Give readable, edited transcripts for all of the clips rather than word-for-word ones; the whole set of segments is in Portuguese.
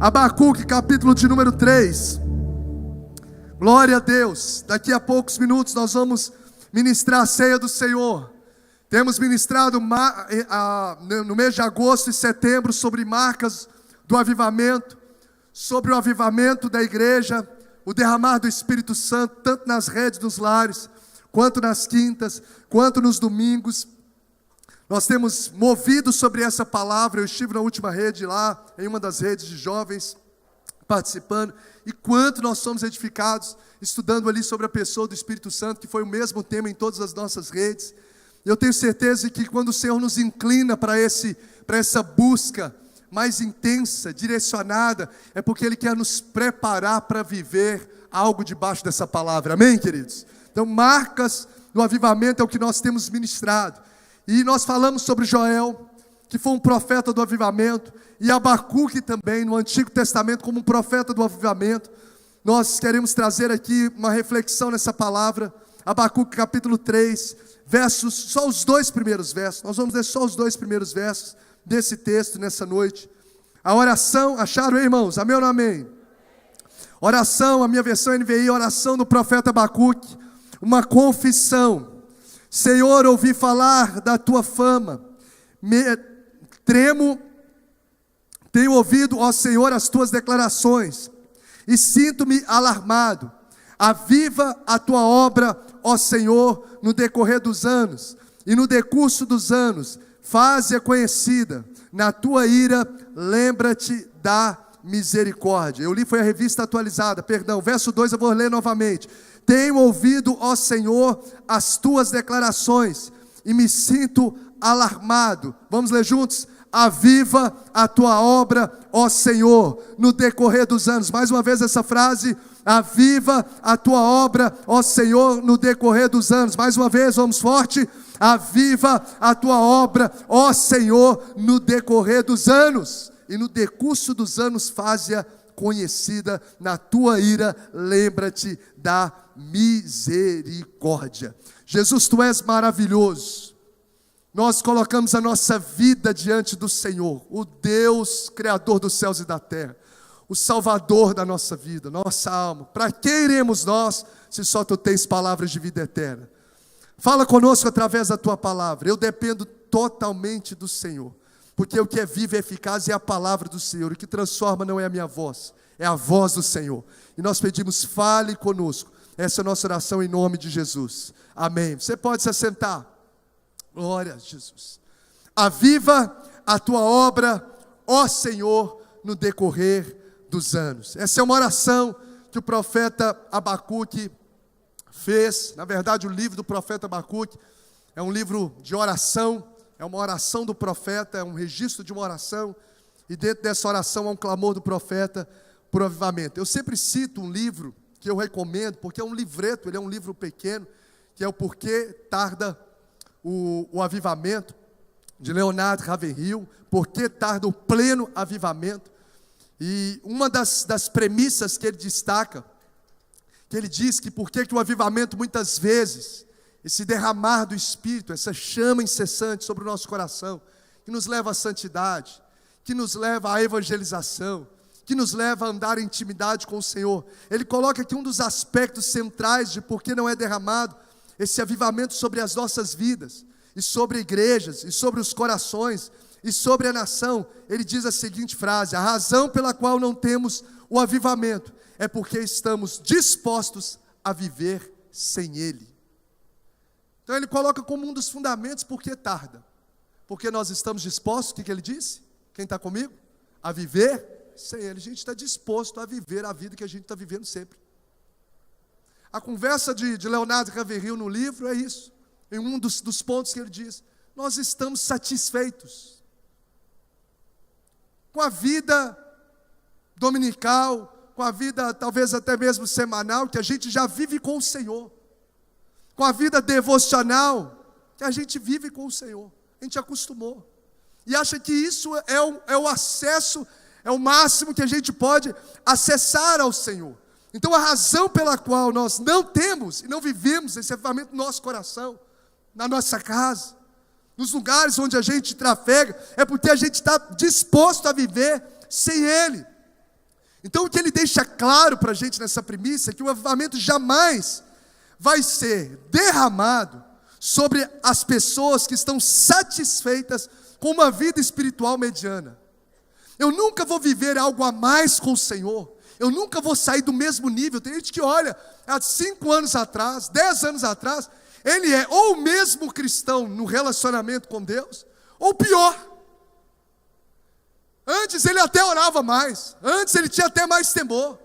Abacuque, capítulo de número 3. Glória a Deus. Daqui a poucos minutos nós vamos ministrar a ceia do Senhor. Temos ministrado no mês de agosto e setembro sobre marcas do avivamento, sobre o avivamento da igreja, o derramar do Espírito Santo, tanto nas redes dos lares, quanto nas quintas, quanto nos domingos. Nós temos movido sobre essa palavra. Eu estive na última rede lá, em uma das redes de jovens, participando, e quanto nós somos edificados, estudando ali sobre a pessoa do Espírito Santo, que foi o mesmo tema em todas as nossas redes. Eu tenho certeza que quando o Senhor nos inclina para essa busca mais intensa, direcionada, é porque Ele quer nos preparar para viver algo debaixo dessa palavra, amém, queridos? Então, marcas do avivamento é o que nós temos ministrado. E nós falamos sobre Joel, que foi um profeta do avivamento, e Abacuque também, no Antigo Testamento, como um profeta do avivamento. Nós queremos trazer aqui uma reflexão nessa palavra. Abacuque capítulo 3, versos, só os 2 primeiros versos. Nós vamos ler só os 2 primeiros versos desse texto nessa noite. A oração, acharam aí, irmãos? Amém ou não amém? Oração, a minha versão NVI, oração do profeta Abacuque, uma confissão. Senhor, ouvi falar da tua fama, tremo, tenho ouvido, ó Senhor, as tuas declarações, e sinto-me alarmado. Aviva a tua obra, ó Senhor, no decorrer dos anos, e no decurso dos anos, faze-a conhecida. Na tua ira, lembra-te da misericórdia. Eu li, foi a revista atualizada, perdão, verso 2 eu vou ler novamente. Tenho ouvido, ó Senhor, as tuas declarações, e me sinto alarmado. Vamos ler juntos? Aviva a tua obra, ó Senhor, no decorrer dos anos. Mais uma vez essa frase, aviva a tua obra, ó Senhor, no decorrer dos anos. Mais uma vez, vamos forte. Aviva a tua obra, ó Senhor, no decorrer dos anos. E no decurso dos anos, faze-a conhecida. Na tua ira, lembra-te da misericórdia. Jesus, tu és maravilhoso. Nós colocamos a nossa vida diante do Senhor, o Deus criador dos céus e da terra, o Salvador da nossa vida, nossa alma. Para que iremos nós, se só tu tens palavras de vida eterna? Fala conosco através da tua palavra. Eu dependo totalmente do Senhor, porque o que é vivo e eficaz é a palavra do Senhor. O que transforma não é a minha voz, é a voz do Senhor. E nós pedimos, fale conosco. Essa é a nossa oração em nome de Jesus. Amém. Você pode se assentar. Glória a Jesus. Aviva a tua obra, ó Senhor, no decorrer dos anos. Essa é uma oração que o profeta Abacuque fez. Na verdade, o livro do profeta Abacuque é um livro de oração. É uma oração do profeta, é um registro de uma oração. E dentro dessa oração há um clamor do profeta por avivamento. Eu sempre cito um livro que eu recomendo, porque é um livreto, ele é um livro pequeno, que é o Porquê Tarda o Avivamento, de Leonard Ravenhill. Porquê tarda o pleno avivamento? E uma das premissas que ele destaca, que ele diz que por que o avivamento muitas vezes, esse derramar do Espírito, essa chama incessante sobre o nosso coração, que nos leva à santidade, que nos leva à evangelização, que nos leva a andar em intimidade com o Senhor. Ele coloca aqui um dos aspectos centrais de por que não é derramado esse avivamento sobre as nossas vidas, e sobre igrejas, e sobre os corações, e sobre a nação. Ele diz a seguinte frase: a razão pela qual não temos o avivamento é porque estamos dispostos a viver sem Ele. Então ele coloca como um dos fundamentos por que tarda. Porque nós estamos dispostos, o que ele disse? Quem está comigo? A viver sem Ele. A gente está disposto a viver a vida que a gente está vivendo sempre. A conversa de Leonardo Ravenhill no livro é isso. Em um dos pontos que ele diz: nós estamos satisfeitos com a vida dominical, com a vida talvez até mesmo semanal, que a gente já vive com o Senhor, com a vida devocional, que a gente vive com o Senhor. A gente acostumou. E acha que isso é o acesso, é o máximo que a gente pode acessar ao Senhor. Então a razão pela qual nós não temos e não vivemos esse avivamento no nosso coração, na nossa casa, nos lugares onde a gente trafega, é porque a gente está disposto a viver sem Ele. Então o que ele deixa claro para a gente nessa premissa é que o avivamento jamais vai ser derramado sobre as pessoas que estão satisfeitas com uma vida espiritual mediana. Eu nunca vou viver algo a mais com o Senhor. Eu nunca vou sair do mesmo nível. Tem gente que olha, há 5 anos atrás, 10 anos atrás, ele é ou o mesmo cristão no relacionamento com Deus, ou pior. Antes ele até orava mais, antes ele tinha até mais temor.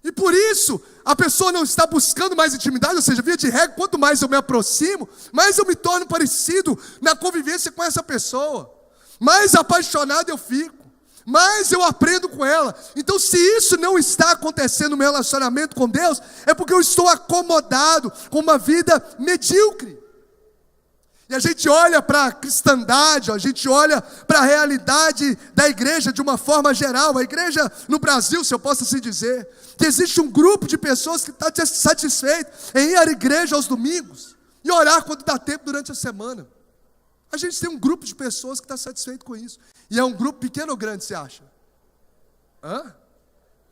E por isso, a pessoa não está buscando mais intimidade, ou seja, via de regra, quanto mais eu me aproximo, mais eu me torno parecido na convivência com essa pessoa. Mais apaixonado eu fico, mais eu aprendo com ela. Então, se isso não está acontecendo no meu relacionamento com Deus, é porque eu estou acomodado com uma vida medíocre. E a gente olha para a cristandade, a gente olha para a realidade da igreja de uma forma geral. A igreja no Brasil, se eu posso assim dizer, que existe um grupo de pessoas que está satisfeito em ir à igreja aos domingos e orar quando dá tempo durante a semana. A gente tem um grupo de pessoas que está satisfeito com isso. E é um grupo pequeno ou grande, você acha?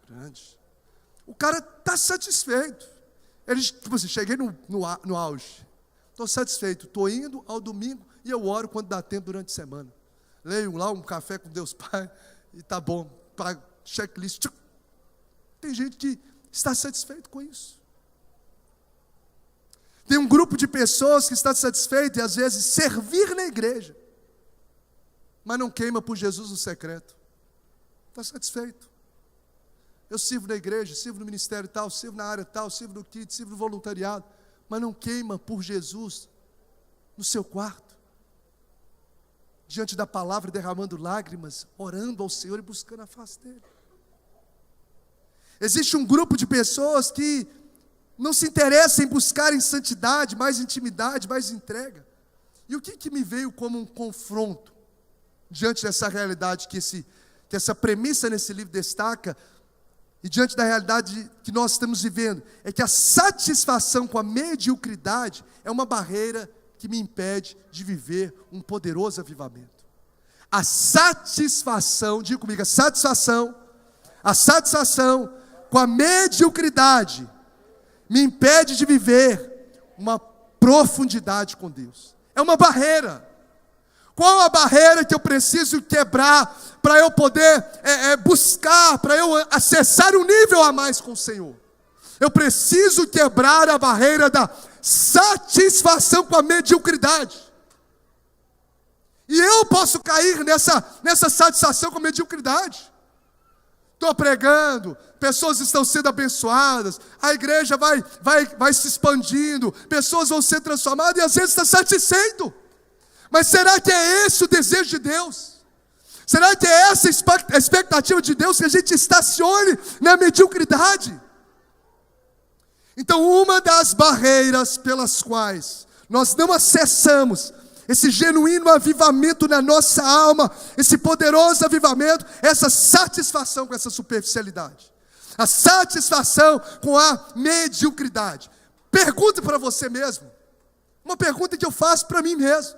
Grande. O cara está satisfeito. Ele, tipo assim, cheguei no auge. Estou satisfeito, estou indo ao domingo e eu oro quando dá tempo durante a semana. Leio lá um café com Deus Pai e tá bom, para checklist. Tem gente que está satisfeito com isso. Tem um grupo de pessoas que está satisfeito e às vezes servir na igreja, mas não queima por Jesus no secreto. Está satisfeito. Eu sirvo na igreja, sirvo no ministério tal, sirvo na área tal, sirvo no kit, sirvo no voluntariado, mas não queima por Jesus no seu quarto, diante da palavra, derramando lágrimas, orando ao Senhor e buscando a face dele. Existe um grupo de pessoas que não se interessa em buscar em santidade, mais intimidade, mais entrega. E o que me veio como um confronto diante dessa realidade que essa premissa nesse livro destaca, e diante da realidade que nós estamos vivendo, é que a satisfação com a mediocridade é uma barreira que me impede de viver um poderoso avivamento. A satisfação, diga comigo, a satisfação com a mediocridade me impede de viver uma profundidade com Deus. É uma barreira. Qual a barreira que eu preciso quebrar para eu poder buscar, para eu acessar um nível a mais com o Senhor? Eu preciso quebrar a barreira da satisfação com a mediocridade. E eu posso cair nessa satisfação com a mediocridade. Estou pregando, pessoas estão sendo abençoadas, a igreja vai se expandindo, pessoas vão ser transformadas e às vezes está satisfeito. Mas será que é esse o desejo de Deus? Será que é essa a expectativa de Deus, que a gente estacione na mediocridade? Então, uma das barreiras pelas quais nós não acessamos esse genuíno avivamento na nossa alma, esse poderoso avivamento, essa satisfação com essa superficialidade, a satisfação com a mediocridade. Pergunte para você mesmo, uma pergunta que eu faço para mim mesmo: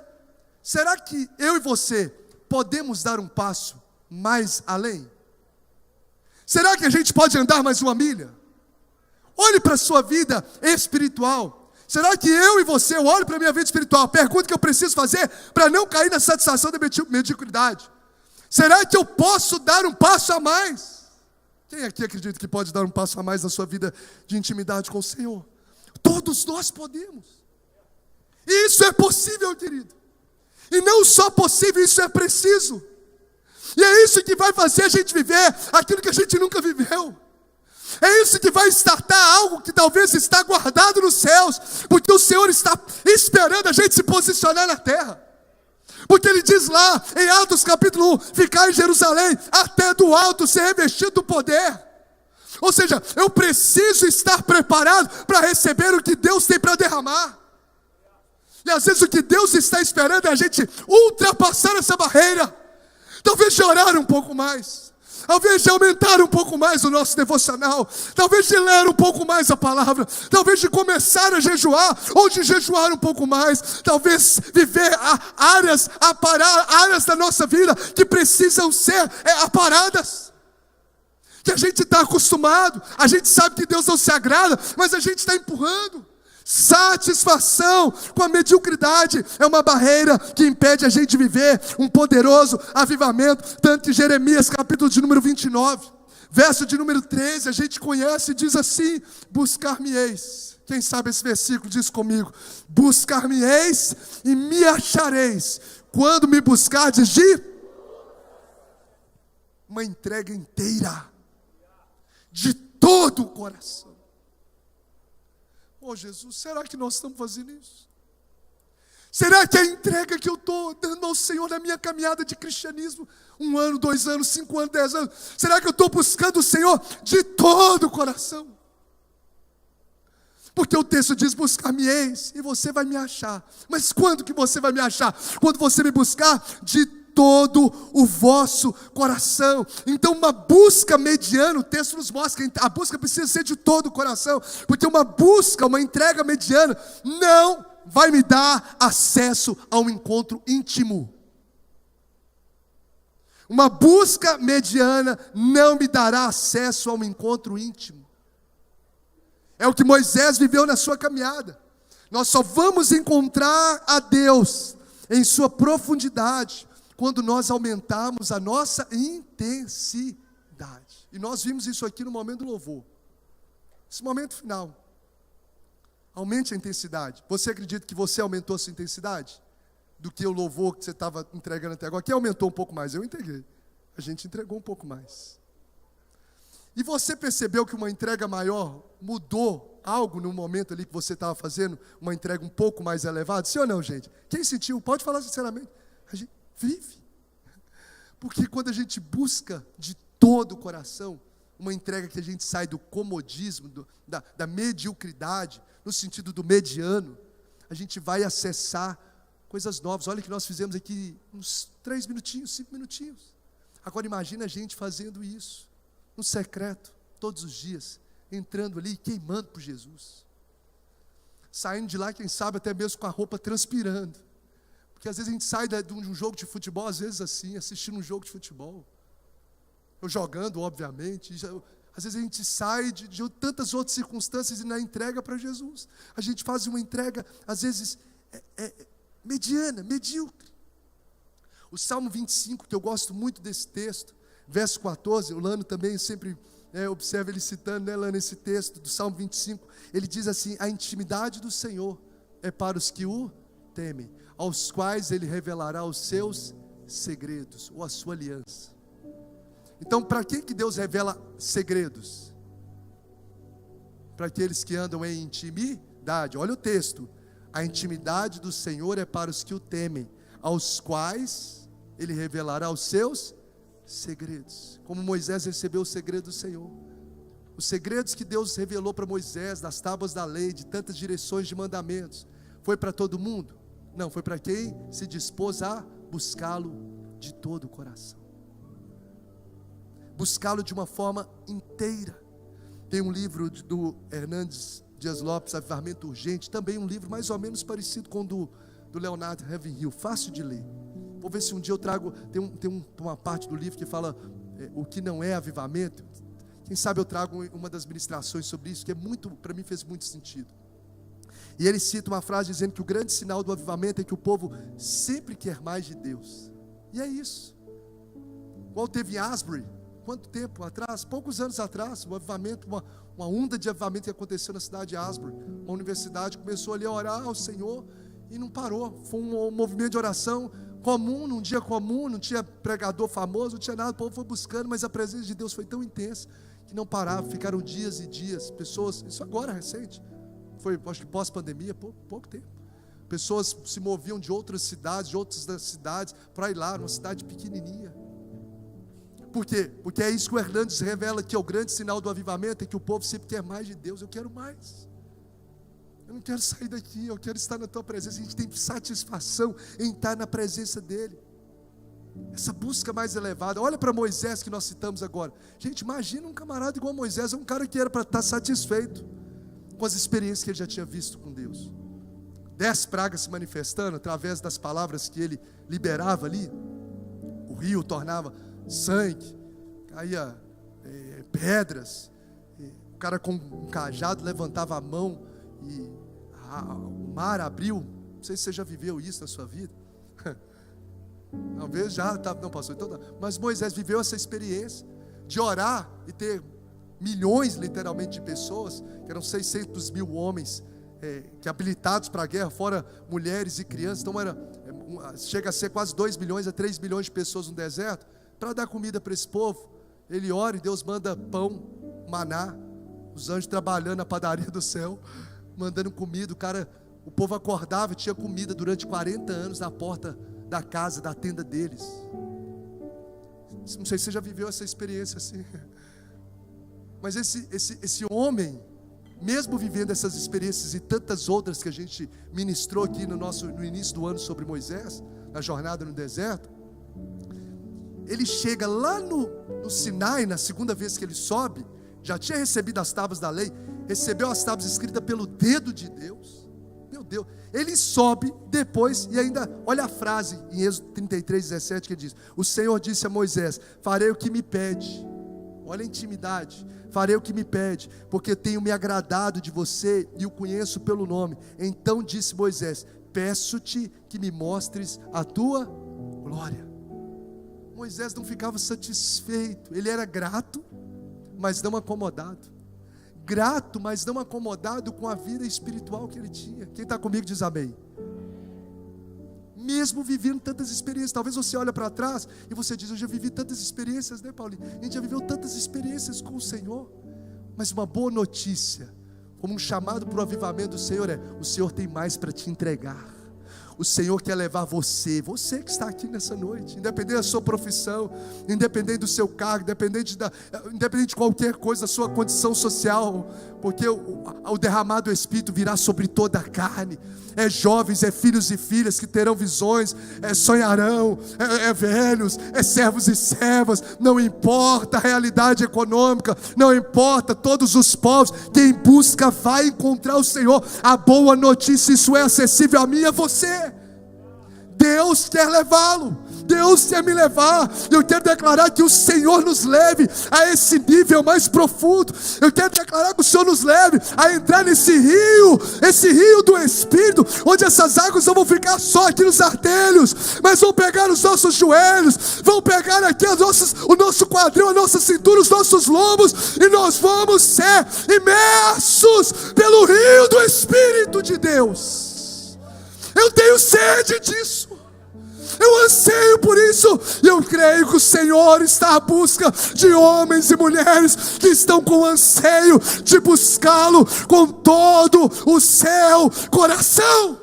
será que eu e você podemos dar um passo mais além? Será que a gente pode andar mais uma milha? Olhe para a sua vida espiritual. Será que eu e você, eu olho para a minha vida espiritual, a pergunta que eu preciso fazer para não cair na satisfação da mediocridade: será que eu posso dar um passo a mais? Quem aqui acredita que pode dar um passo a mais na sua vida de intimidade com o Senhor? Todos nós podemos. E isso é possível, querido. E não só possível, isso é preciso. E é isso que vai fazer a gente viver aquilo que a gente nunca viveu. É isso que vai startar algo que talvez está guardado nos céus, porque o Senhor está esperando a gente se posicionar na terra. Porque Ele diz lá em Atos capítulo 1, ficar em Jerusalém até do alto ser revestido do poder. Ou seja, eu preciso estar preparado para receber o que Deus tem para derramar. E às vezes o que Deus está esperando é a gente ultrapassar essa barreira. Talvez chorar um pouco mais. Talvez de aumentar um pouco mais o nosso devocional, talvez de ler um pouco mais a palavra, talvez de começar a jejuar, ou de jejuar um pouco mais, talvez viver áreas da nossa vida que precisam ser aparadas, que a gente está acostumado, a gente sabe que Deus não se agrada, mas a gente está empurrando. Satisfação com a mediocridade é uma barreira que impede a gente de viver um poderoso avivamento. Tanto que Jeremias, capítulo de número 29, verso de número 13, a gente conhece e diz assim: buscar-me-eis. Quem sabe esse versículo diz comigo: buscar-me-eis e me achareis, quando me buscardes de uma entrega inteira, de todo o coração. Oh Jesus, será que nós estamos fazendo isso? Será que a entrega que eu estou dando ao Senhor na minha caminhada de cristianismo, 1 ano, 2 anos, 5 anos, 10 anos, será que eu estou buscando o Senhor de todo o coração? Porque o texto diz: buscar-me-eis e você vai me achar. Mas quando que você vai me achar? Quando você me buscar de todo o vosso coração. Então uma busca mediana, o texto nos mostra que a busca precisa ser de todo o coração, porque uma busca, uma entrega mediana não vai me dar acesso a um encontro íntimo. Uma busca mediana não me dará acesso a um encontro íntimo. É o que Moisés viveu na sua caminhada. Nós só vamos encontrar a Deus em sua profundidade quando nós aumentarmos a nossa intensidade. E nós vimos isso aqui no momento do louvor. Esse momento final. Aumente a intensidade. Você acredita que você aumentou a sua intensidade? Do que o louvor que você estava entregando até agora? Quem aumentou um pouco mais? Eu entreguei. A gente entregou um pouco mais. E você percebeu que uma entrega maior mudou algo no momento ali que você estava fazendo? Uma entrega um pouco mais elevada? Sim ou não, gente? Quem sentiu? Pode falar sinceramente. A gente vive. Porque quando a gente busca de todo o coração, uma entrega que a gente sai do comodismo, da mediocridade, no sentido do mediano, a gente vai acessar coisas novas. Olha o que nós fizemos aqui, uns 3 minutinhos, 5 minutinhos. Agora imagina a gente fazendo isso, no secreto, todos os dias, entrando ali, queimando por Jesus. Saindo de lá, quem sabe, até mesmo com a roupa transpirando. Porque às vezes a gente sai de um jogo de futebol, às vezes assim, assistindo um jogo de futebol. Eu jogando, obviamente. Às vezes a gente sai de tantas outras circunstâncias e na entrega para Jesus. A gente faz uma entrega, às vezes, mediana, medíocre. O Salmo 25, que eu gosto muito desse texto, verso 14, o Lano também sempre observa ele citando, né, Lano, esse texto do Salmo 25. Ele diz assim: a intimidade do Senhor é para os que o temem, aos quais Ele revelará os seus segredos, ou a sua aliança. Então, para quem que Deus revela segredos? Para aqueles que andam em intimidade. Olha o texto: a intimidade do Senhor é para os que o temem, aos quais Ele revelará os seus segredos. Como Moisés recebeu o segredo do Senhor. Os segredos que Deus revelou para Moisés, das tábuas da lei, de tantas direções de mandamentos, foi para todo mundo? Não, foi para quem se dispôs a buscá-lo de todo o coração. Buscá-lo de uma forma inteira. Tem um livro do Hernandes Dias Lopes, Avivamento Urgente, também um livro mais ou menos parecido com o do Leonardo Ravenhill, fácil de ler. Vou ver se um dia eu trago, tem uma parte do livro que fala o que não é avivamento. Quem sabe eu trago uma das ministrações sobre isso, que para mim fez muito sentido. E ele cita uma frase dizendo que o grande sinal do avivamento é que o povo sempre quer mais de Deus. E é isso. Igual teve em Asbury, quanto tempo atrás? Poucos anos atrás, um avivamento, uma onda de avivamento que aconteceu na cidade de Asbury. Uma universidade começou ali a orar ao Senhor e não parou. Foi um movimento de oração comum, num dia comum, não tinha pregador famoso, não tinha nada, o povo foi buscando, mas a presença de Deus foi tão intensa que não parava, ficaram dias e dias, pessoas, isso agora recente, foi acho que pós-pandemia, pouco tempo. Pessoas se moviam de outras cidades, para ir lá, numa cidade pequenininha. Por quê? Porque é isso que o Hernandes revela, que é o grande sinal do avivamento, é que o povo sempre quer mais de Deus. Eu quero mais. Eu não quero sair daqui, eu quero estar na tua presença. A gente tem satisfação em estar na presença dEle. essa busca mais elevada. Olha para Moisés que nós citamos agora. Gente, imagina um camarada igual a Moisés, um cara que era para estar satisfeito com as experiências que ele já tinha visto com Deus. 10 pragas se manifestando através das palavras que ele liberava ali. O rio tornava sangue, caía pedras. O cara com um cajado levantava a mão e o mar abriu. Não sei se você já viveu isso na sua vida. Talvez já, não passou. Então, não. Mas Moisés viveu essa experiência de orar e ter milhões, literalmente, de pessoas, que eram 600 mil homens, que habilitados para a guerra, fora mulheres e crianças. Então chega a ser quase 2 milhões a 3 milhões de pessoas no deserto, para dar comida para esse povo. Ele ora e Deus manda pão, maná, os anjos trabalhando na padaria do céu, mandando comida. O povo acordava e tinha comida durante 40 anos na porta da casa, da tenda deles. Não sei se você já viveu essa experiência assim. Mas esse homem, mesmo vivendo essas experiências e tantas outras que a gente ministrou aqui no início do ano sobre Moisés, na jornada no deserto, ele chega lá no Sinai, na segunda vez que ele sobe, já tinha recebido as tábuas da lei, recebeu as tábuas escritas pelo dedo de Deus. Meu Deus, ele sobe depois e ainda, olha a frase em Êxodo 33:17 que ele diz: o Senhor disse a Moisés: farei o que me pede. Olha a intimidade. Farei o que me pede, porque tenho me agradado de você e o conheço pelo nome. Então disse Moisés: peço-te que me mostres a tua glória. Moisés não ficava satisfeito, ele era grato, mas não acomodado. Grato, mas não acomodado com a vida espiritual que ele tinha. Quem está comigo diz amém. Mesmo vivendo tantas experiências, talvez você olhe para trás e você diz: eu já vivi tantas experiências, né, Paulinho? A gente já viveu tantas experiências com o Senhor. Mas uma boa notícia, como um chamado para o avivamento do Senhor, o Senhor tem mais para te entregar. O Senhor quer levar você que está aqui nessa noite, independente da sua profissão, independente do seu cargo, independente de qualquer coisa, da sua condição social, porque o derramado do Espírito virá sobre toda a carne. Jovens, filhos e filhas que terão visões, sonharão, velhos, servos e servas, não importa a realidade econômica, não importa todos os povos, quem busca vai encontrar o Senhor. A boa notícia, isso é acessível a mim e a você. Deus quer levá-lo, Deus quer me levar. Eu quero declarar que o Senhor nos leve a esse nível mais profundo. Eu quero declarar que o Senhor nos leve a entrar nesse rio do Espírito, onde essas águas não vão ficar só aqui nos artelhos, mas vão pegar os nossos joelhos, vão pegar aqui o nosso quadril, a nossa cintura, os nossos lombos, e nós vamos ser imersos pelo rio do Espírito de Deus. Eu tenho sede disso, eu anseio por isso, e eu creio que o Senhor está à busca de homens e mulheres que estão com anseio de buscá-lo com todo o seu coração.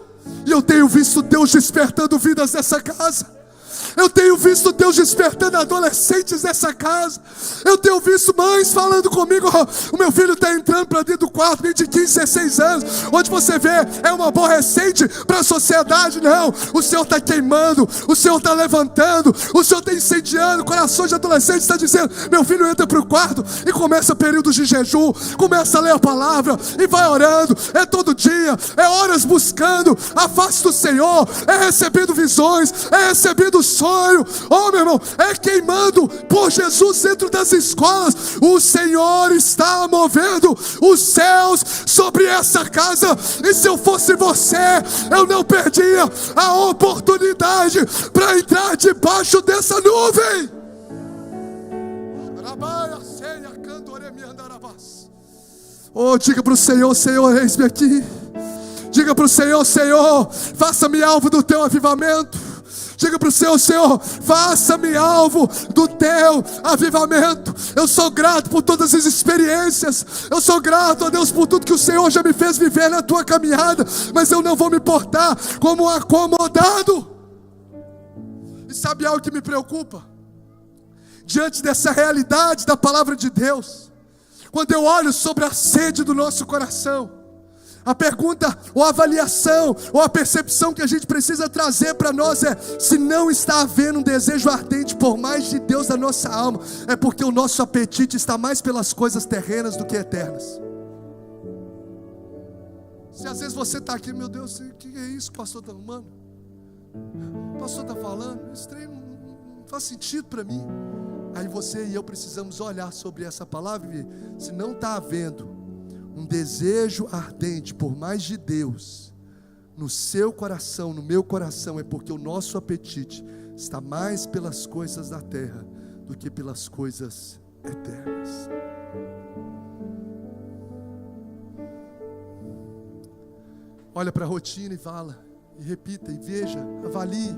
E eu tenho visto Deus despertando vidas nessa casa. Eu tenho visto Deus despertando adolescentes nessa casa. Eu tenho visto mães falando comigo: o meu filho está entrando para dentro do quarto, nem de 15, 16 anos. Onde você vê, é uma aborrecente para a sociedade. Não, o Senhor está queimando, o Senhor está levantando, o Senhor está incendiando corações de adolescentes. Está dizendo: meu filho entra para o quarto e começa períodos de jejum, começa a ler a palavra e vai orando. É todo dia, é horas buscando a face do Senhor, é recebendo visões, é recebendo sonhos. Oh, meu irmão, é queimando por Jesus dentro das escolas. O Senhor está movendo os céus sobre essa casa. E se eu fosse você, eu não perdia a oportunidade para entrar debaixo dessa nuvem. Oh, diga para o Senhor: Senhor, eis-me aqui. Diga para o Senhor: Senhor, faça-me alvo do teu avivamento. Diga para o Senhor: Senhor, faça-me alvo do teu avivamento. Eu sou grato por todas as experiências. Eu sou grato a Deus por tudo que o Senhor já me fez viver na tua caminhada. Mas eu não vou me portar como acomodado. E sabe algo que me preocupa? Diante dessa realidade da palavra de Deus, quando eu olho sobre a sede do nosso coração, A pergunta, ou a avaliação, ou a percepção que a gente precisa trazer para nós é: se não está havendo um desejo ardente por mais de Deus na nossa alma, é porque o nosso apetite está mais pelas coisas terrenas do que eternas. Se às vezes você está aqui, meu Deus, o que é isso que o pastor está arrumando? O pastor está falando, esse trem não faz sentido para mim. Aí você e eu precisamos olhar sobre essa palavra e ver, se não está havendo um desejo ardente por mais de Deus no seu coração, no meu coração, é porque o nosso apetite está mais pelas coisas da terra do que pelas coisas eternas. Olha para a rotina e fala, e repita, e veja, avalie.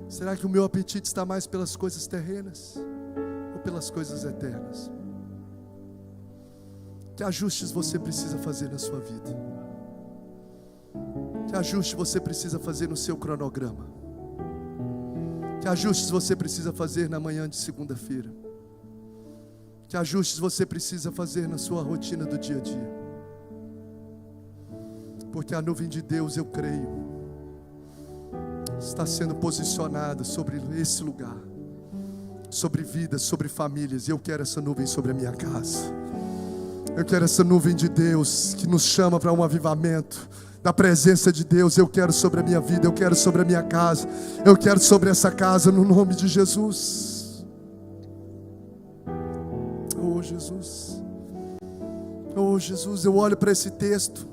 Será que o meu apetite está mais pelas coisas terrenas ou pelas coisas eternas? Que ajustes você precisa fazer na sua vida? Que ajuste você precisa fazer no seu cronograma? Que ajustes você precisa fazer na manhã de segunda-feira? Que ajustes você precisa fazer na sua rotina do dia a dia? Porque a nuvem de Deus, eu creio, está sendo posicionada sobre esse lugar, sobre vidas, sobre famílias, e eu quero essa nuvem sobre a minha casa. Eu quero essa nuvem de Deus que nos chama para um avivamento da presença de Deus. Eu quero sobre a minha vida, eu quero sobre a minha casa, eu quero sobre essa casa no nome de Jesus. Oh Jesus, oh Jesus, eu olho para esse texto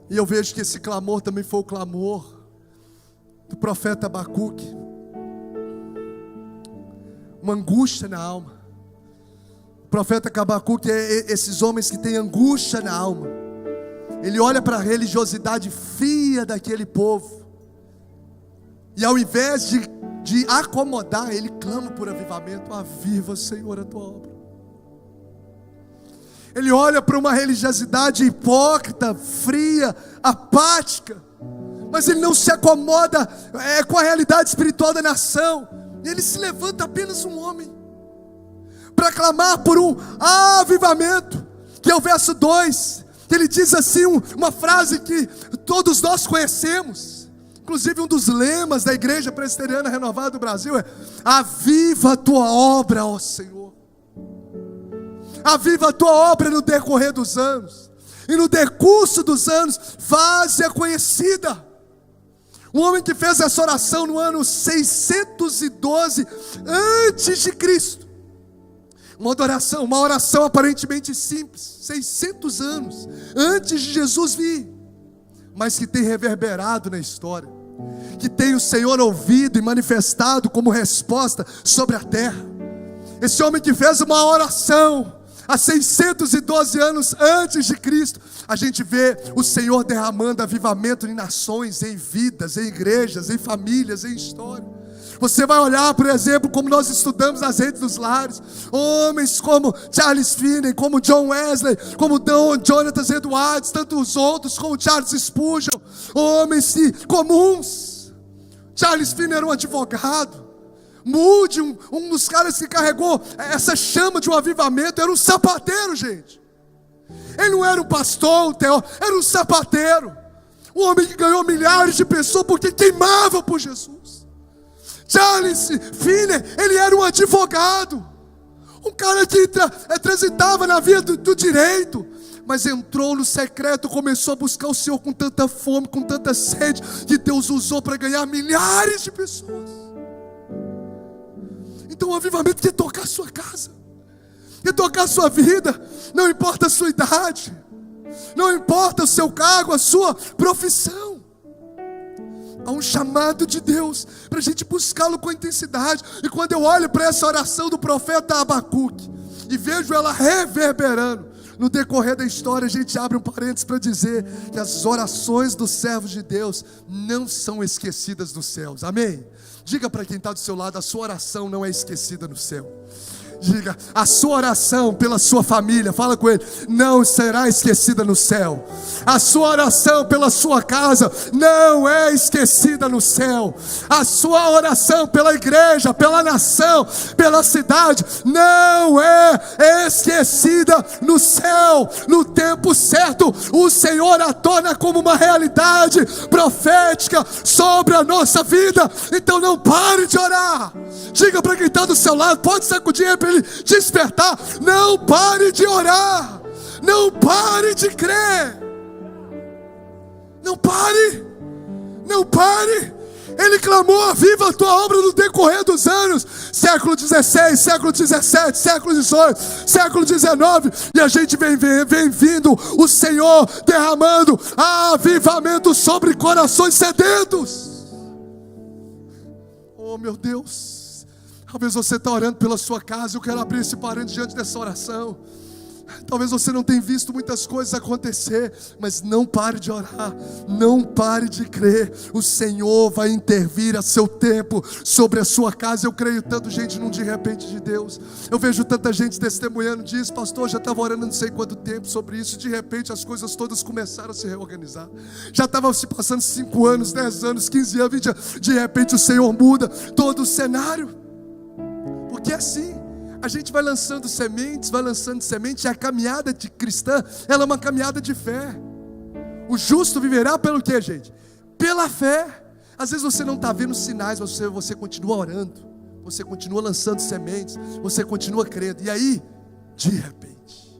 e eu vejo que esse clamor também foi o clamor do profeta Abacuque, uma angústia na alma. O profeta Abacuque é esses homens que têm angústia na alma. Ele olha para a religiosidade fria daquele povo, e ao invés de acomodar, ele clama por avivamento. Aviva, Senhor, a tua obra. Ele olha para uma religiosidade hipócrita, fria, apática, mas ele não se acomoda com a realidade espiritual da nação. Ele se levanta apenas um homem para clamar por um avivamento, que é o verso 2, que ele diz assim, uma frase que todos nós conhecemos, inclusive um dos lemas da Igreja Presbiteriana Renovada do Brasil é: aviva a tua obra, ó Senhor. Aviva a tua obra no decorrer dos anos, e no decurso dos anos, faze-a conhecida. Um homem que fez essa oração no ano 612 antes de Cristo. Uma oração aparentemente simples, 600 anos antes de Jesus vir, mas que tem reverberado na história, que tem o Senhor ouvido e manifestado como resposta sobre a terra. Esse homem que fez uma oração há 612 anos antes de Cristo, a gente vê o Senhor derramando avivamento em nações, em vidas, em igrejas, em famílias, em história. Você vai olhar, por exemplo, como nós estudamos nas redes dos lares, homens como Charles Finney, como John Wesley, como Jonathan Edwards, tantos outros, como Charles Spurgeon, homens comuns. Charles Finney era um advogado. Moody, um dos caras que carregou essa chama de um avivamento, era um sapateiro, gente. Ele não era um pastor, um teólogo, era um sapateiro. Um homem que ganhou milhares de pessoas porque queimava por Jesus. Charles Finney, ele era um advogado, um cara que transitava na via do direito, mas entrou no secreto, começou a buscar o Senhor com tanta fome, com tanta sede, que Deus usou para ganhar milhares de pessoas. Então o avivamento quer tocar a sua casa, quer tocar a sua vida, não importa a sua idade, não importa o seu cargo, a sua profissão. Há um chamado de Deus para a gente buscá-lo com intensidade. E quando eu olho para essa oração do profeta Abacuque e vejo ela reverberando no decorrer da história, a gente abre um parênteses para dizer que as orações dos servos de Deus não são esquecidas nos céus. Amém? Diga para quem está do seu lado: a sua oração não é esquecida no céu. Diga, a sua oração pela sua família, fala com ele, não será esquecida no céu. A sua oração pela sua casa não é esquecida no céu. A sua oração pela igreja, pela nação, pela cidade, não é esquecida no céu. No tempo certo, o Senhor a torna como uma realidade profética sobre a nossa vida. Então não pare de orar. Diga para quem está do seu lado, pode sacudir para ele despertar. Não pare de orar. Não pare de crer. Não pare. Não pare. Ele clamou, aviva a tua obra no decorrer dos anos. Século 16, século 17, século 18, século 19. E a gente vem vindo o Senhor derramando avivamento sobre corações sedentos. Oh meu Deus. Talvez você está orando pela sua casa. Eu quero abrir esse parênteses diante dessa oração. Talvez você não tenha visto muitas coisas acontecer, mas não pare de orar, não pare de crer. O Senhor vai intervir a seu tempo sobre a sua casa. Eu creio tanto, gente, num de repente de Deus. Eu vejo tanta gente testemunhando disso. Pastor, já estava orando não sei quanto tempo sobre isso. De repente as coisas todas começaram a se reorganizar. Já estava se passando 5 anos, 10 anos, 15 anos, 20 anos. De repente o Senhor muda todo o cenário. Porque é assim. A gente vai lançando sementes, e a caminhada de cristã, ela é uma caminhada de fé. O justo viverá pelo quê, gente? Pela fé. Às vezes você não está vendo sinais, mas você continua orando, você continua lançando sementes, você continua crendo. E aí, de repente,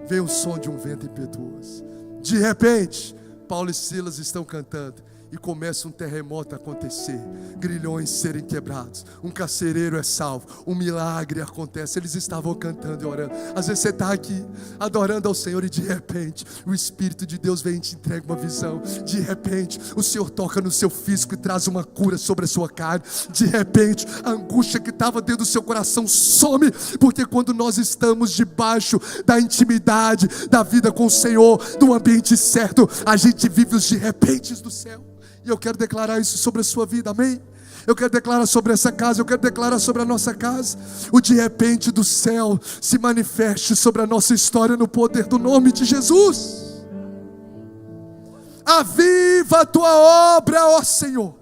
vem o som de um vento impetuoso. De repente, Paulo e Silas estão cantando. E começa um terremoto a acontecer, grilhões serem quebrados, um carcereiro é salvo, um milagre acontece. Eles estavam cantando e orando. Às vezes você está aqui adorando ao Senhor e de repente o Espírito de Deus vem e te entrega uma visão. De repente o Senhor toca no seu físico e traz uma cura sobre a sua carne. De repente a angústia que estava dentro do seu coração some, porque quando nós estamos debaixo da intimidade da vida com o Senhor, do ambiente certo, a gente vive os de repentes do céu. E eu quero declarar isso sobre a sua vida, amém? Eu quero declarar sobre essa casa, eu quero declarar sobre a nossa casa. O de repente do céu se manifeste sobre a nossa história no poder do nome de Jesus. Aviva a tua obra, ó Senhor.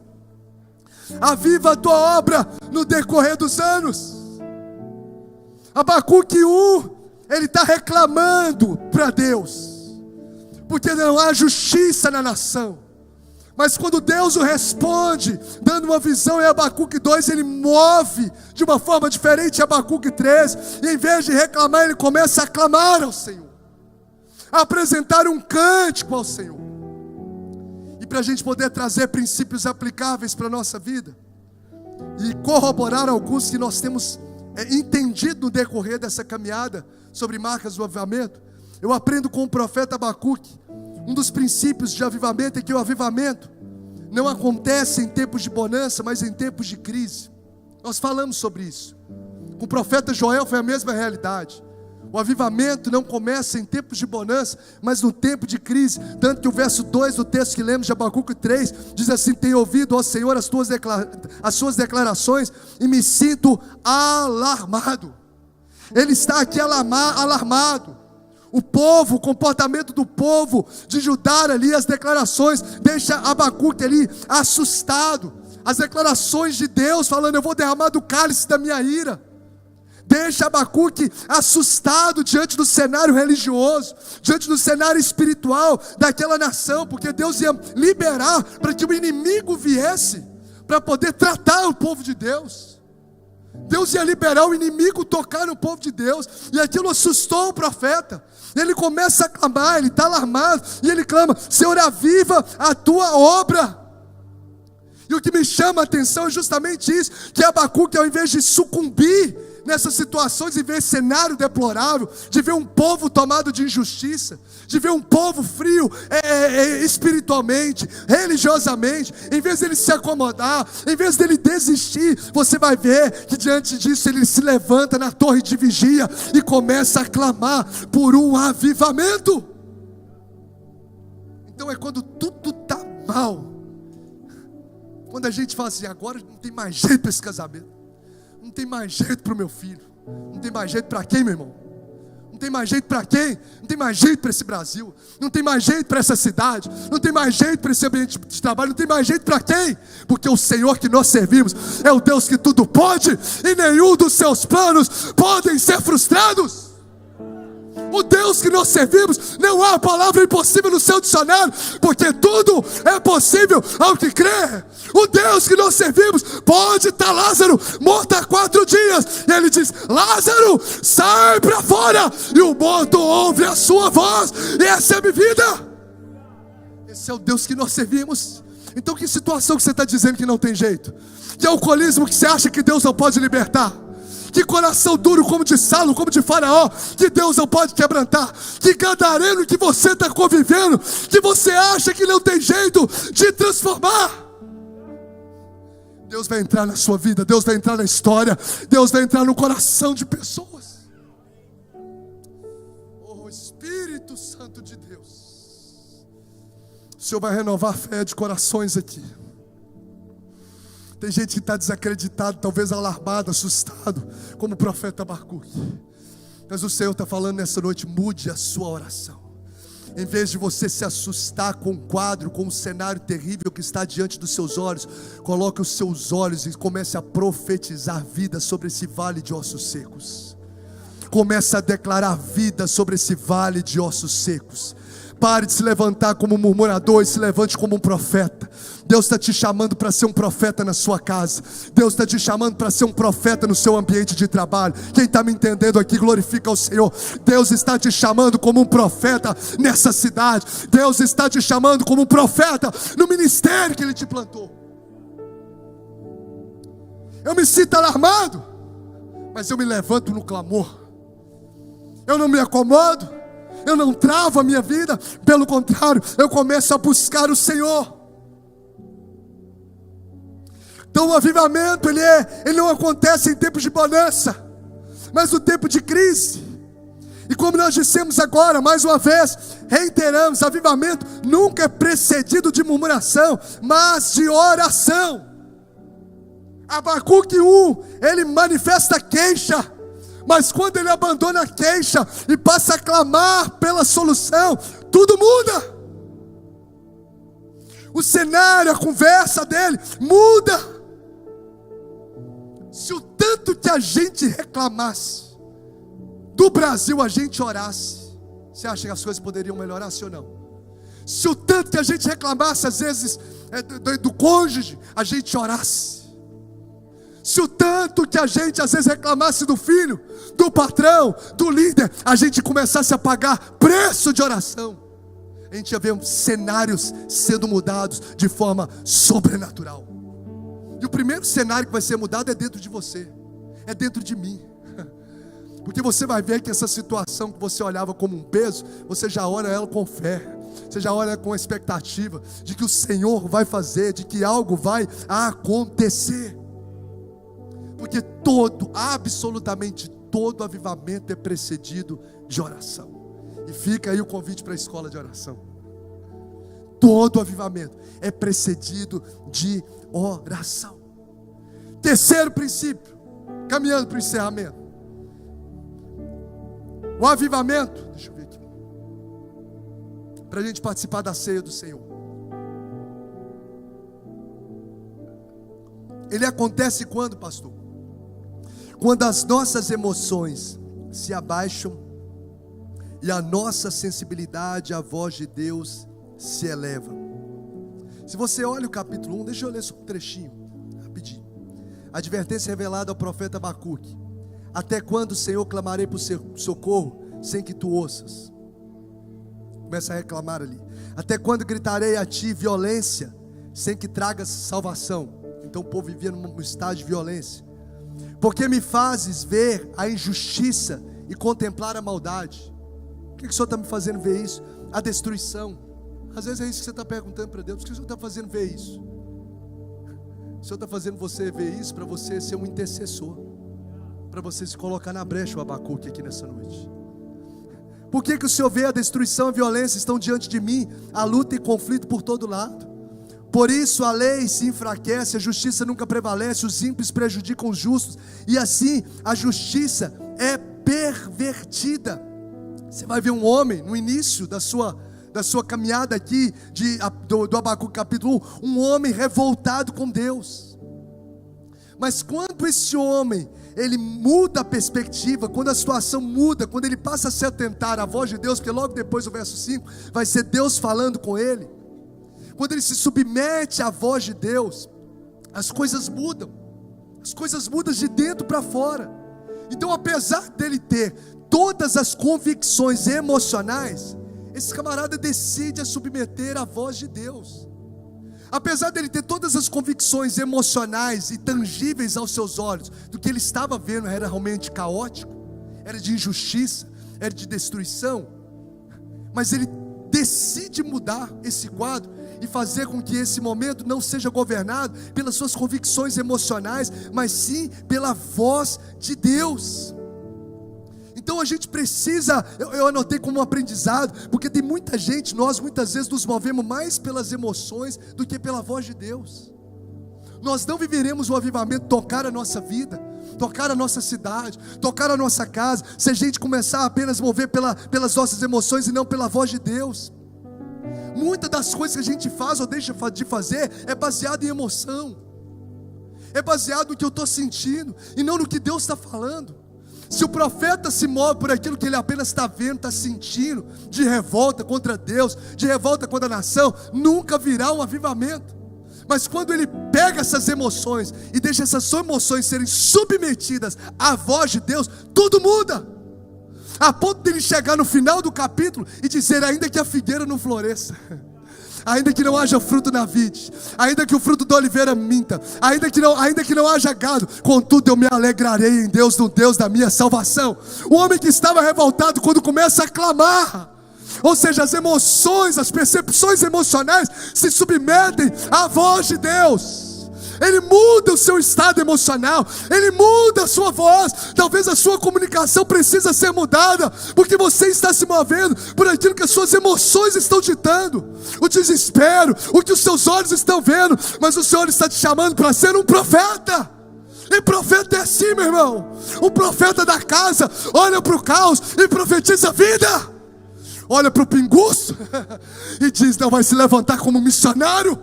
Aviva a tua obra no decorrer dos anos. Abacuque 1, ele está reclamando para Deus, porque não há justiça na nação. Mas quando Deus o responde, dando uma visão em Abacuque 2, ele move de uma forma diferente em Abacuque 3. E em vez de reclamar, ele começa a clamar ao Senhor, a apresentar um cântico ao Senhor. E para a gente poder trazer princípios aplicáveis para a nossa vida, e corroborar alguns que nós temos entendido no decorrer dessa caminhada, sobre marcas do avivamento, eu aprendo com o profeta Abacuque. Um dos princípios de avivamento é que o avivamento não acontece em tempos de bonança, mas em tempos de crise. Nós falamos sobre isso. Com o profeta Joel foi a mesma realidade. O avivamento não começa em tempos de bonança, mas no tempo de crise. Tanto que o verso 2 do texto que lemos de Abacuque 3 diz assim: tenho ouvido, ó Senhor, as suas declarações e me sinto alarmado. Ele está aqui alarmado. O povo, o comportamento do povo de Judá ali, as declarações, deixa Abacuque ali assustado. As declarações de Deus falando: eu vou derramar do cálice da minha ira, deixa Abacuque assustado diante do cenário religioso, diante do cenário espiritual daquela nação, porque Deus ia liberar para que o inimigo viesse para poder tratar o povo de Deus. Deus ia liberar o inimigo tocar no povo de Deus, e aquilo assustou o profeta. Ele começa a clamar, ele está alarmado, e ele clama: Senhor, aviva a tua obra. E o que me chama a atenção é justamente isso, que Abacuque, ao invés de sucumbir nessas situações e ver esse cenário deplorável, de ver um povo tomado de injustiça, de ver um povo frio espiritualmente, religiosamente, em vez dele se acomodar, em vez dele desistir, você vai ver que diante disso ele se levanta na torre de vigia e começa a clamar por um avivamento. Então é quando tudo está mal, quando a gente fala assim: agora não tem mais jeito para esse casamento, Não tem mais jeito para o meu filho. Não tem mais jeito para quem, meu irmão? Não tem mais jeito para quem? Não tem mais jeito para esse Brasil. Não tem mais jeito para essa cidade. Não tem mais jeito para esse ambiente de trabalho. Não tem mais jeito para quem? Porque o Senhor que nós servimos é o Deus que tudo pode, e nenhum dos seus planos podem ser frustrados. O Deus que nós servimos, não há palavra impossível no seu dicionário, porque tudo é possível ao que crê. O Deus que nós servimos pode estar Lázaro morto há 4 dias, e ele diz: Lázaro, sai para fora, e o morto ouve a sua voz e recebe vida. Esse é o Deus que nós servimos. Então que situação que você está dizendo que não tem jeito? Que alcoolismo que você acha que Deus não pode libertar? Que coração duro como de Saulo, como de Faraó, que Deus não pode quebrantar? Que gadareno que você está convivendo, que você acha que não tem jeito de transformar? Deus vai entrar na sua vida, Deus vai entrar na história, Deus vai entrar no coração de pessoas. Oh Espírito Santo de Deus, o Senhor vai renovar a fé de corações aqui. Tem gente que está desacreditado, talvez alarmado, assustado, como o profeta Abacuque. Mas o Senhor está falando nessa noite: mude a sua oração. Em vez de você se assustar com um quadro, com um cenário terrível que está diante dos seus olhos, coloque os seus olhos e comece a profetizar vida sobre esse vale de ossos secos. Comece a declarar vida sobre esse vale de ossos secos. Pare de se levantar como um murmurador e se levante como um profeta. Deus está te chamando para ser um profeta na sua casa. Deus está te chamando para ser um profeta no seu ambiente de trabalho. Quem está me entendendo aqui, glorifica o Senhor. Deus está te chamando como um profeta nessa cidade. Deus está te chamando como um profeta no ministério que Ele te plantou. Eu me sinto alarmado, mas eu me levanto no clamor. Eu não me acomodo, eu não travo a minha vida, pelo contrário, eu começo a buscar o Senhor. Então o avivamento, ele não acontece em tempos de bonança, mas no tempo de crise. E como nós dissemos agora, mais uma vez, reiteramos: avivamento nunca é precedido de murmuração, mas de oração. Abacuque 1, ele manifesta queixa, mas quando ele abandona a queixa e passa a clamar pela solução, tudo muda. O cenário, a conversa dele muda. Se o tanto que a gente reclamasse do Brasil, a gente orasse, você acha que as coisas poderiam melhorar, sim ou não? Se o tanto que a gente reclamasse, às vezes, do cônjuge, a gente orasse. Se o tanto que a gente às vezes reclamasse do filho, do patrão, do líder, a gente começasse a pagar preço de oração, a gente ia ver cenários sendo mudados de forma sobrenatural. E o primeiro cenário que vai ser mudado é dentro de você, é dentro de mim. Porque você vai ver que essa situação que você olhava como um peso, você já olha ela com fé. Você já olha com a expectativa de que o Senhor vai fazer, de que algo vai acontecer. Porque absolutamente todo avivamento é precedido de oração. E fica aí o convite para a escola de oração. Todo avivamento é precedido de oração. Terceiro princípio, caminhando para o encerramento. O avivamento, deixa eu ver aqui, para a gente participar da ceia do Senhor. Ele acontece quando, pastor? Quando as nossas emoções se abaixam e a nossa sensibilidade à voz de Deus se eleva. Se você olha o capítulo 1, deixa eu ler só um trechinho, rapidinho. Advertência revelada ao profeta Abacuque: até quando, Senhor, clamarei por socorro sem que tu ouças? Começa a reclamar ali. Até quando gritarei a ti violência sem que tragas salvação? Então o povo vivia num estado de violência. Porque me fazes ver a injustiça e contemplar a maldade? O que o Senhor está me fazendo ver isso? A destruição. Às vezes é isso que você está perguntando para Deus: o que o Senhor está fazendo ver isso? O Senhor está fazendo você ver isso para você ser um intercessor, para você se colocar na brecha, o Abacuque, aqui nessa noite. Por que o Senhor vê a destruição e a violência estão diante de mim, a luta e conflito por todo lado? Por isso a lei se enfraquece, a justiça nunca prevalece, os ímpios prejudicam os justos, e assim a justiça é pervertida. Você vai ver um homem no início da sua caminhada aqui, do Abacuque capítulo 1, um homem revoltado com Deus. Mas quando esse homem, ele muda a perspectiva, quando a situação muda, quando ele passa a se atentar à voz de Deus, porque logo depois do verso 5, vai ser Deus falando com ele. Quando ele se submete à voz de Deus, as coisas mudam de dentro para fora. Então, apesar dele ter todas as convicções emocionais, esse camarada decide a submeter à voz de Deus. Apesar dele ter todas as convicções emocionais e tangíveis aos seus olhos, do que ele estava vendo era realmente caótico, era de injustiça, era de destruição, mas ele decide mudar esse quadro e fazer com que esse momento não seja governado pelas suas convicções emocionais, mas sim pela voz de Deus. Então a gente precisa, eu anotei como um aprendizado, porque tem muita gente, nós muitas vezes nos movemos mais pelas emoções do que pela voz de Deus. Nós não viveremos o avivamento tocar a nossa vida, tocar a nossa cidade, tocar a nossa casa, se a gente começar a apenas mover pelas nossas emoções e não pela voz de Deus. Muitas das coisas que a gente faz ou deixa de fazer é baseado em emoção, é baseado no que eu estou sentindo e não no que Deus está falando. Se o profeta se move por aquilo que ele apenas está vendo, está sentindo, de revolta contra Deus, de revolta contra a nação, nunca virá um avivamento. Mas quando ele pega essas emoções e deixa essas emoções serem submetidas à voz de Deus, tudo muda, a ponto de ele chegar no final do capítulo e dizer: ainda que a figueira não floresça, ainda que não haja fruto na vide, ainda que o fruto da oliveira minta, ainda que não haja gado, contudo eu me alegrarei em Deus, no Deus da minha salvação. O homem que estava revoltado, quando começa a clamar, ou seja, as emoções, as percepções emocionais se submetem à voz de Deus. Ele muda o seu estado emocional, ele muda a sua voz. Talvez a sua comunicação precisa ser mudada, porque você está se movendo por aquilo que as suas emoções estão ditando, o desespero, o que os seus olhos estão vendo. Mas o Senhor está te chamando para ser um profeta. E profeta é assim, meu irmão. O profeta da casa olha para o caos e profetiza a vida. Olha para o pinguço e diz: não vai se levantar como missionário.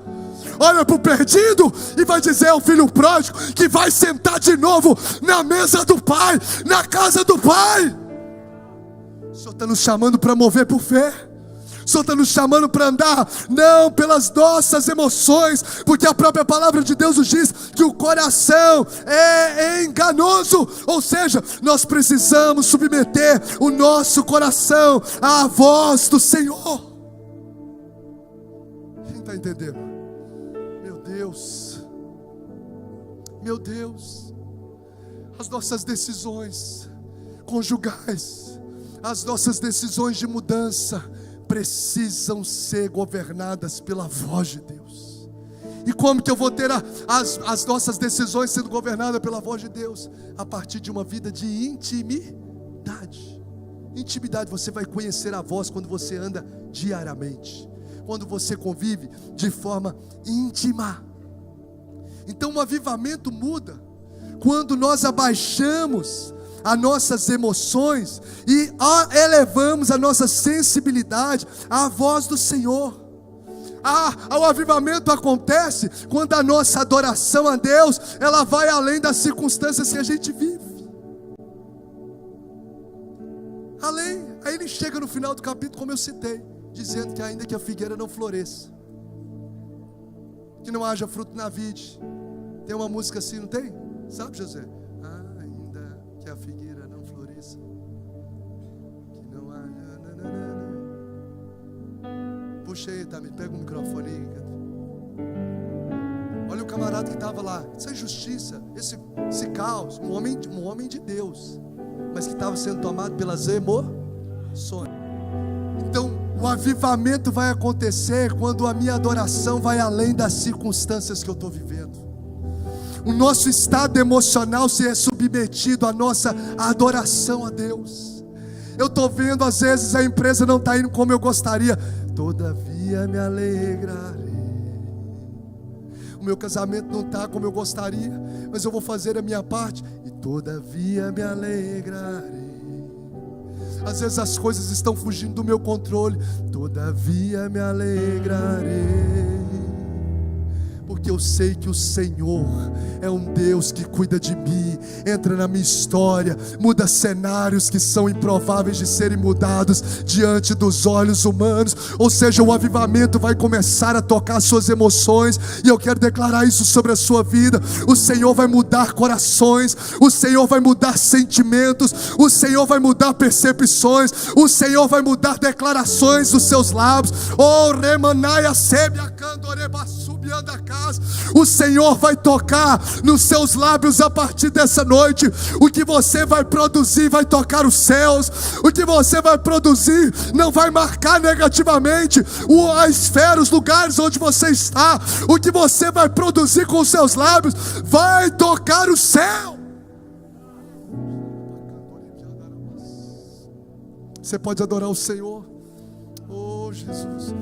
Olha para o perdido e vai dizer ao filho pródigo que vai sentar de novo na mesa do Pai, na casa do Pai. O Senhor está nos chamando para mover por fé. O Senhor está nos chamando para andar não pelas nossas emoções, porque a própria palavra de Deus nos diz que o coração é enganoso. Ou seja, nós precisamos submeter o nosso coração à voz do Senhor. Quem está entendendo? Meu Deus, as nossas decisões conjugais, as nossas decisões de mudança precisam ser governadas pela voz de Deus. E como que eu vou ter as nossas decisões sendo governadas pela voz de Deus? A partir de uma vida de intimidade. Intimidade, você vai conhecer a voz quando você anda diariamente, quando você convive de forma íntima. Então o avivamento muda quando nós abaixamos as nossas emoções e elevamos a nossa sensibilidade à voz do Senhor. O avivamento acontece quando a nossa adoração a Deus, ela vai além das circunstâncias que a gente vive. Além, aí ele chega no final do capítulo, como eu citei, dizendo que ainda que a figueira não floresça, que não haja fruto na vide. Tem uma música assim, não tem? Sabe, José? Ainda que a figueira não floresça, que não haja... Puxa aí, tá? Me pega o microfone aí. Olha o camarada que estava lá. Isso é injustiça, esse caos. Um homem de Deus, mas que estava sendo tomado pelas emoções. Então, o avivamento vai acontecer quando a minha adoração vai além das circunstâncias que eu estou vivendo. O nosso estado emocional se é submetido à nossa adoração a Deus. Eu estou vendo, às vezes a empresa não está indo como eu gostaria. Todavia me alegrarei. o meu casamento não está como eu gostaria, mas eu vou fazer a minha parte, e todavia me alegrarei. Às vezes as coisas estão fugindo do meu controle, todavia me alegrarei, porque eu sei que o Senhor é um Deus que cuida de mim, entra na minha história, muda cenários que são improváveis de serem mudados diante dos olhos humanos. Ou seja, o avivamento vai começar a tocar suas emoções, e eu quero declarar isso sobre a sua vida. O Senhor vai mudar corações, o Senhor vai mudar sentimentos, o Senhor vai mudar percepções, o Senhor vai mudar declarações dos seus lábios. Oh, remanaia sebia candoreba subiando a casa. O Senhor vai tocar nos seus lábios a partir dessa noite. O que você vai produzir vai tocar os céus. O que você vai produzir não vai marcar negativamente a esfera, os lugares onde você está. O que você vai produzir com os seus lábios vai tocar o céu. Você pode adorar o Senhor. Oh, Jesus.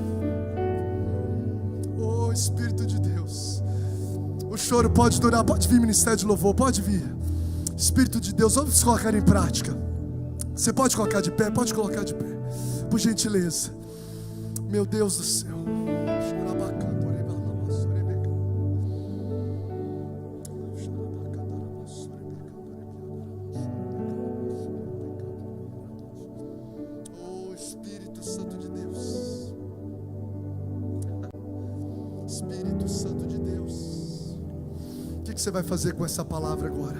Oh, Espírito de Deus. O choro pode durar, pode vir, ministério de louvor, pode vir. Espírito de Deus, vamos se colocar em prática. Você pode colocar de pé, pode colocar de pé, por gentileza. Meu Deus do céu. Oh, Espírito Santo de Deus. Espírito Santo de Deus. O que você vai fazer com essa palavra agora?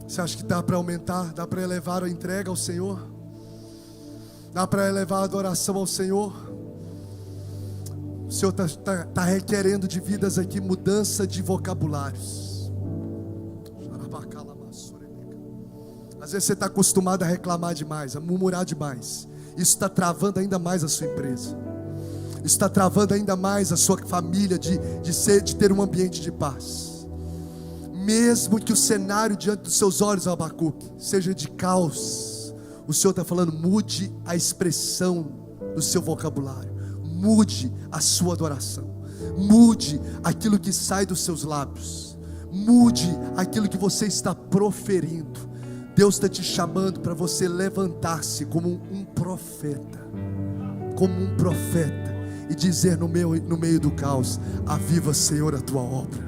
Você acha que dá para aumentar? Dá para elevar a entrega ao Senhor? Dá para elevar a adoração ao Senhor? O Senhor está requerendo de vidas aqui mudança de vocabulários. Às vezes você está acostumado a reclamar demais, a murmurar demais. Isso está travando ainda mais a sua empresa. Isso está travando ainda mais a sua família de ter um ambiente de paz. Mesmo que o cenário diante dos seus olhos, Abacuque, seja de caos, o Senhor está falando, mude a expressão do seu vocabulário, mude a sua adoração, mude aquilo que sai dos seus lábios, mude aquilo que você está proferindo. Deus está te chamando para você levantar-se como um profeta, e dizer no meio do caos: aviva, Senhor, a tua obra.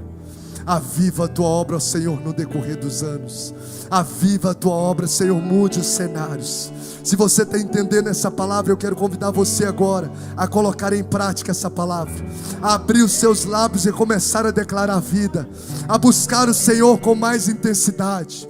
Aviva a tua obra, Senhor, no decorrer dos anos. Aviva a tua obra, Senhor, mude os cenários. Se você está entendendo essa palavra, eu quero convidar você agora a colocar em prática essa palavra, a abrir os seus lábios e começar a declarar a vida, a buscar o Senhor com mais intensidade.